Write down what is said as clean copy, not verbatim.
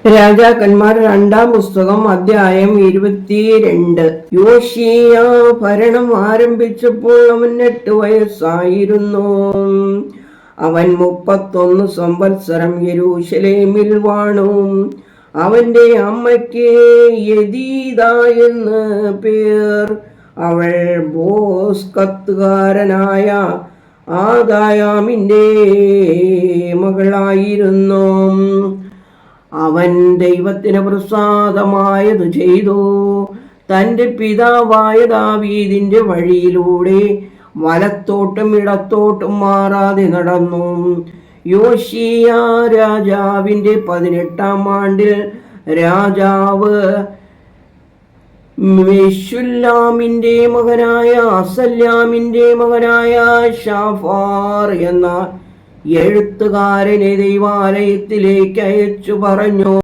രാജാക്കന്മാർ രണ്ടാം പുസ്തകം അധ്യായം 22. യോശീയ ഭരണം ആരംഭിച്ചപ്പോൾ അവൻ 8 വയസ്സായിരുന്നു. അവൻ 31 സംവത്സരം യെരൂശലേമിൽ വാണു. അവന്റെ അമ്മയ്ക്ക് യെദീദ എന്ന് പേർ. അവൾ ബോസ്കത്തുകാരനായ ആദായാമിന്റെ മകളായിരുന്നു. അവൻ ദൈവത്തിന് പ്രസാദമായത് ചെയ്തു. തൻ്റെ പിതാവായ ദാവീദിന്റെ വഴിയിലൂടെ വലത്തോട്ടും ഇടത്തോട്ടും മാറാതെ നടന്നു. യോശീയ രാജാവിന്റെ 18-ാം ആണ്ടിൽ രാജാവ് മെശുല്ലാമിന്റെ മകനായ അസല്യാമിന്റെ മകനായ ഷാഫാർ എന്ന എഴുത്തുകാരനെ ദൈവാലയത്തിലേക്ക് അയച്ചു പറഞ്ഞു,